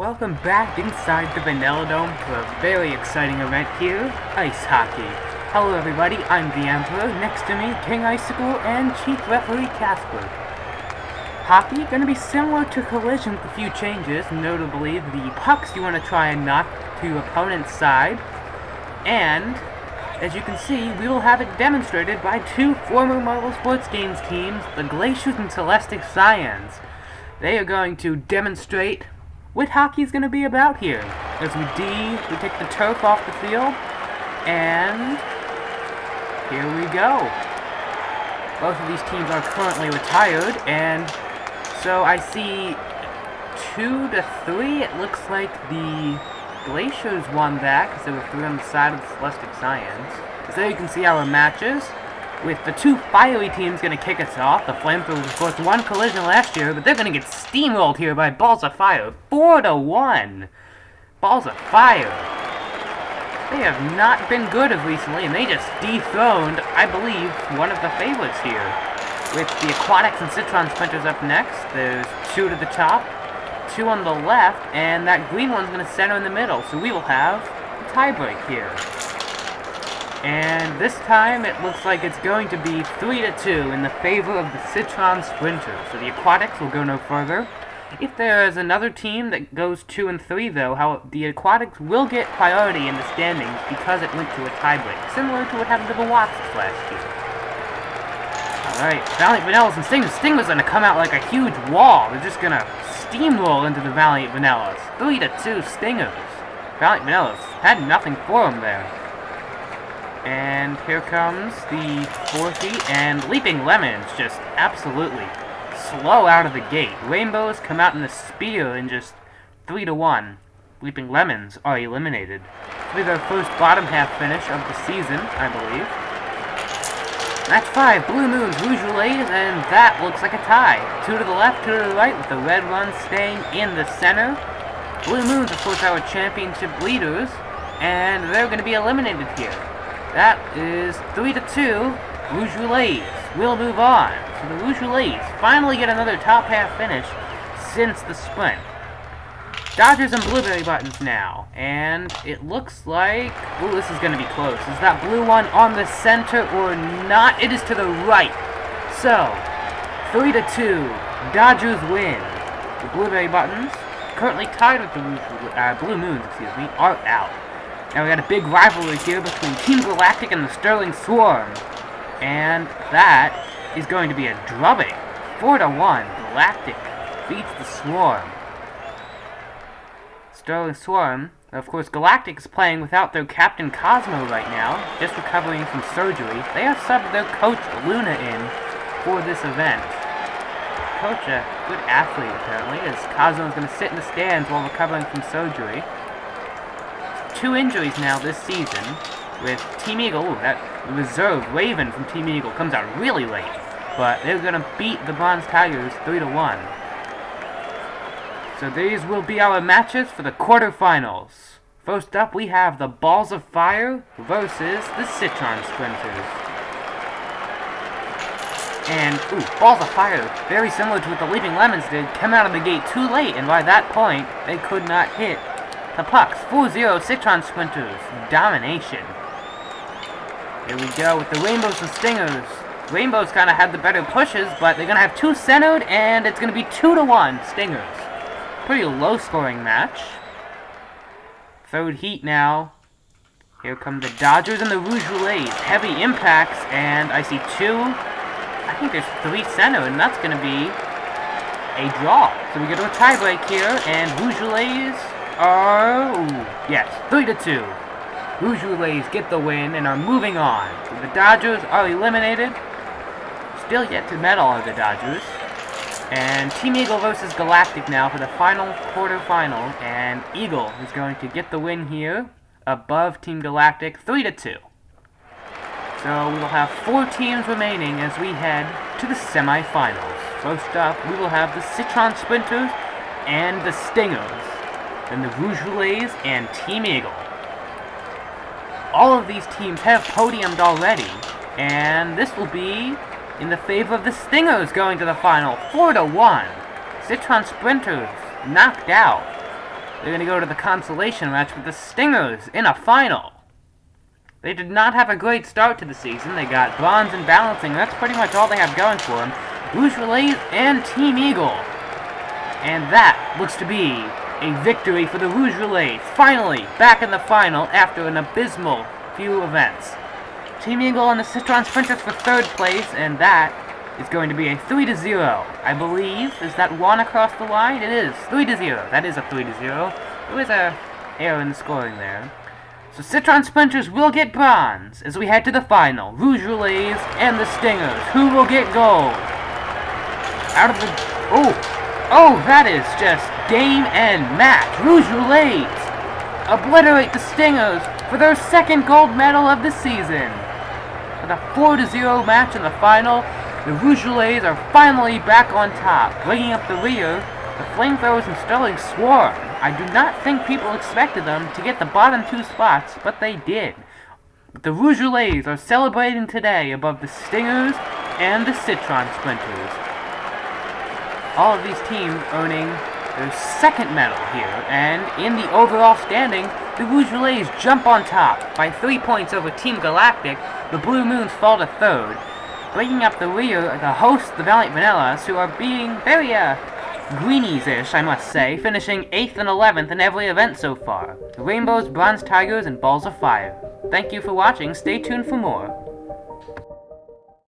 Welcome back inside the Vanilla Dome for a very exciting event here, Ice Hockey. Hello everybody, I'm the Emperor, next to me, King Icicle and Chief Referee Casper. Hockey, gonna be similar to Collision with a few changes, notably the pucks you want to try and knock to your opponent's side, and, as you can see, we will have it demonstrated by two former Marvel Sports Games teams, the Glaciers and Celestic Scions. They are going to demonstrate what hockey's going to be about here. As we take the turf off the field, and here we go. Both of these teams are currently retired, and so I see 2-3. It looks like the Glaciers won that, because there were 3 on the side of the Celestic Scions. So there you can see our matches, with the two fiery teams going to kick us off. The Flamethrowers, of course, won Collision last year, but they're going to get steamrolled here by Balls of Fire. 4-1. Balls of Fire. They have not been good of recently, and they just dethroned, I believe, one of the favorites here. With the Aquatics and Citron Sprinters up next, there's 2 to the top, 2 on the left, and that green one's going to center in the middle, so we will have a tiebreak here. And this time, it looks like it's going to be 3-2 in the favor of the Citron Sprinters. So the Aquatics will go no further. If there is another team that goes 2 and 3, though, the Aquatics will get priority in the standings because it went to a tiebreak, similar to what happened to the Watsons last year. Alright, Valiant Vanillas and Stingers. Stingers are going to come out like a huge wall. They're just going to steamroll into the Valiant Vanillas. 3-2 Stingers. Valiant Vanillas had nothing for them there. And here comes the Forky, and Leaping Lemons just absolutely slow out of the gate. Rainbows come out in a spear in just 3-1. Leaping Lemons are eliminated. This will be their first bottom half finish of the season, I believe. Match 5, Blue Moons, Rouge Relays, and that looks like a tie. 2 to the left, 2 to the right, with the red one staying in the center. Blue Moons, of course, our championship leaders, and they're going to be eliminated here. That is 3-2. Rouge Relays will move on. So the Rouge Relays finally get another top half finish since the sprint. Dodgers and Blueberry Buttons now. And it looks like... Ooh, this is going to be close. Is that blue one on the center or not? It is to the right. So, 3-2. Dodgers win. The Blueberry Buttons, currently tied with the Blue Moons, are out. Now we got a big rivalry here between Team Galactic and the Sterling Swarm. And that is going to be a drubbing. 4-1. Galactic beats the Swarm. Sterling Swarm, of course, Galactic is playing without their Captain Cosmo right now, just recovering from surgery. They have subbed their coach Luna in for this event. Coach, a good athlete apparently, as Cosmo is going to sit in the stands while recovering from surgery. 2 injuries now this season, with Team Eagle. Ooh, that reserve Raven from Team Eagle comes out really late, but they're going to beat the Bronze Tigers 3-1. So these will be our matches for the quarterfinals. First up, we have the Balls of Fire versus the Citron Sprinters. And, ooh, Balls of Fire, very similar to what the Leaping Lemons did, come out of the gate too late, and by that point, they could not hit the pucks. 4-0 Citron Sprinters. Domination. Here we go with the Rainbows and Stingers. Rainbows kind of had the better pushes, but they're going to have 2 centered, and it's going to be 2-1 Stingers. Pretty low-scoring match. Third heat now. Here come the Dodgers and the Rouge Relays. Heavy impacts, and I see 2. I think there's 3 centered, and that's going to be a draw. So we go to a tiebreak here, and Rouge Relays are, yes, 3-2. Rouge Relays get the win and are moving on. So the Dodgers are eliminated. Still yet to medal are the Dodgers. And Team Eagle versus Galactic now for the final quarterfinal. And Eagle is going to get the win here above Team Galactic, 3-2. So we will have 4 teams remaining as we head to the semifinals. First up, we will have the Citron Sprinters and the Stingers. Then the Rouge Relays and Team Eagle. All of these teams have podiumed already, and this will be in the favor of the Stingers going to the final, 4-1. Citron Sprinters knocked out. they're going to go to the consolation match with the Stingers in a final. They did not have a great start to the season. They got bronze in balancing. That's pretty much all they have going for them. Rouge Relays and Team Eagle. And that looks to be a victory for the Rouge Relays. Finally, back in the final after an abysmal few events. Team Eagle and the Citron Sprinters for 3rd place, and that is going to be a 3-0. I believe, is that one across the line? It is 3-0. That is a 3-0. There was a error in the scoring there. So Citron Sprinters will get bronze as we head to the final. Rouge Relays and the Stingers. Who will get gold? Out of the... Oh, that is just game and match. Rouge Relays obliterate the Stingers for their 2nd gold medal of the season. With a 4-0 match in the final, the Rouge Relays are finally back on top. Bringing up the rear, the Flamethrowers and Sterling swarm. I do not think people expected them to get the bottom 2 spots, but they did. The Rouge Relays are celebrating today above the Stingers and the Citron Sprinters. All of these teams earning their 2nd medal here, and in the overall standings, the Rouge Relays jump on top. By 3 points over Team Galactic, the Blue Moons fall to 3rd. Breaking up the rear, the hosts, the Valiant Vanillas, who are being very, greenies-ish, I must say, finishing 8th and 11th in every event so far. The Rainbows, Bronze Tigers, and Balls of Fire. Thank you for watching. Stay tuned for more.